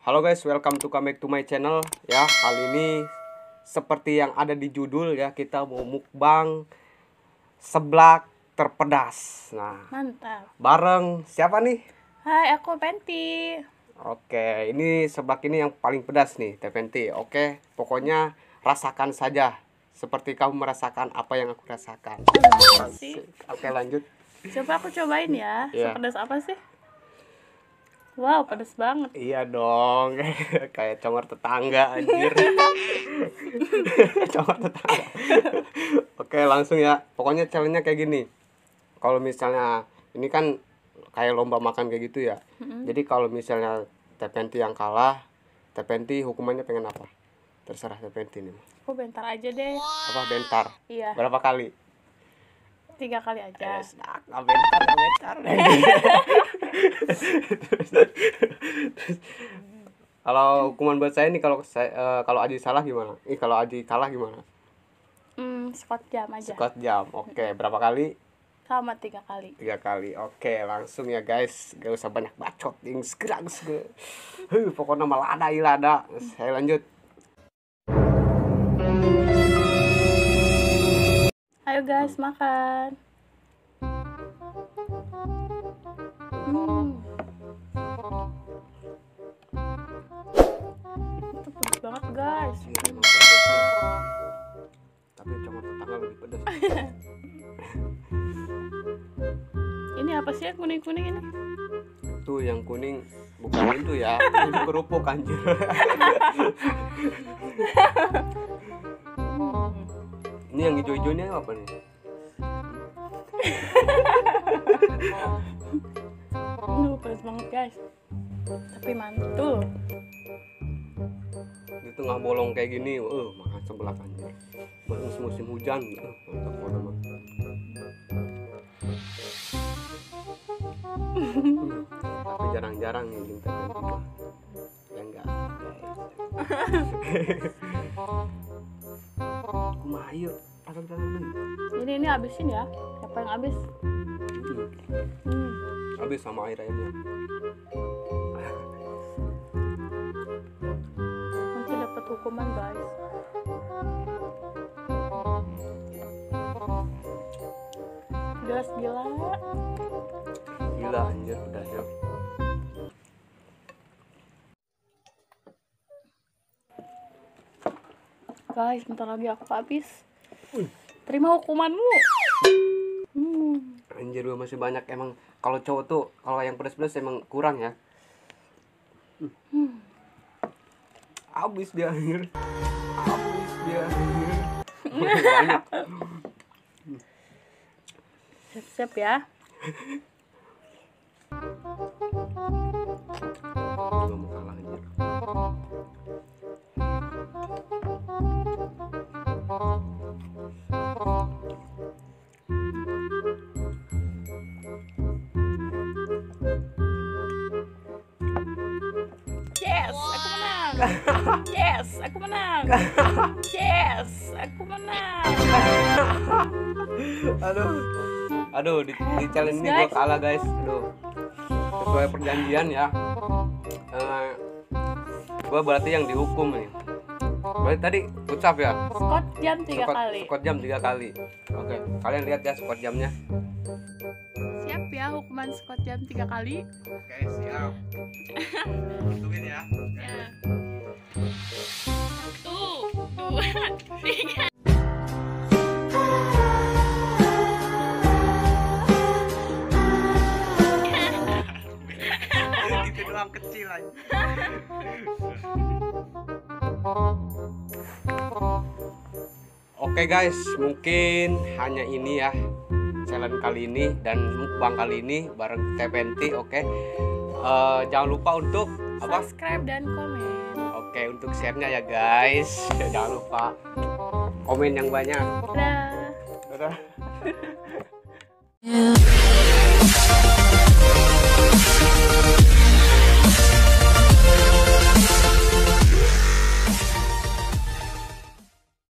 Halo guys, welcome to come back to my channel ya. Kali ini seperti yang ada di judul ya, kita mau mukbang seblak terpedas. Nah, mantap. Bareng siapa nih? Hai, aku Penti. Oke, ini seblak ini yang paling pedas nih, Teh Penti. Oke, pokoknya rasakan saja seperti kamu merasakan apa yang aku rasakan. Oke, lanjut. Coba aku cobain ya. Iya. Sepedas apa sih? Wow, pedas banget. Iya dong, kayak congor tetangga anjir. Congor tetangga. Oke, langsung ya. Pokoknya challenge-nya kayak gini. Kalau misalnya ini kan kayak lomba makan kayak gitu ya. Jadi kalau misalnya Teh Penti yang kalah, Teh Penti hukumannya pengen apa? Terserah Teh Penti nih. Aku bentar aja deh. Apa bentar? Iya. Berapa kali? 3 kali aja. Nggak bentar. Kalau hukuman buat saya nih, kalau Aji salah gimana? Kalau Aji kalah gimana? Squat jam aja. Squat jam. Oke, berapa kali? Sama 3 kali. 3 kali. Oke, langsung ya guys. Gak usah banyak bacot. Pokoknya malah ada. Saya lanjut. Ayo guys, makan. Itu pedas banget guys. Iya, emang pedas nih. Tapi cuma tetangga lebih pedas. Ini apa sih yang kuning-kuning ini? Tuh yang kuning bukan itu ya. Ini kerupuk anjir. Ini yang hijau-hijaunya apa nih? Pedas banget guys. Tapi mantul. Itu nggak bolong kayak gini. Makan sebelah anjir. Musim hujan. Mantap banget. Tapi jarang-jarang nih Teh Penti mah. Ya enggak. Kumaha yuk. Ini habisin ya. Siapa yang habis? Habis sama air-airnya. Nanti dapat hukuman guys. Pedas gila. Gila anjir pedasnya. Guys, bentar lagi aku habis. Terima hukumanmu. Anjir gue masih banyak emang. Kalau cowok tuh kalau yang pedas-pedas emang kurang ya. Habis dia anjir. Banyak. Siap-siap ya. Juga mau kalah anjir. Yes, aku menang. Yes, aku menang. Yes, aku menang. Aduh, di challenge ini gue kalah guys. Aduh, sesuai perjanjian ya. Gue berarti yang dihukum nih. Berarti tadi ucap ya. Squat jam 3 kali. Squat jam 3 kali. Oke, kalian lihat ya squat jamnya. Siap ya hukuman squat jam 3 kali. Oke, siap. Hitungin ya. Ya. 1, 2, 3. Gitu doang kecil aja. Oke guys, mungkin hanya ini ya challenge kali ini dan mukbang kali ini bareng Teh Penti. Oke, jangan lupa untuk apa? Subscribe dan komen. Oke, untuk share-nya ya guys. Jangan lupa komen yang banyak. Dadah. Dadah.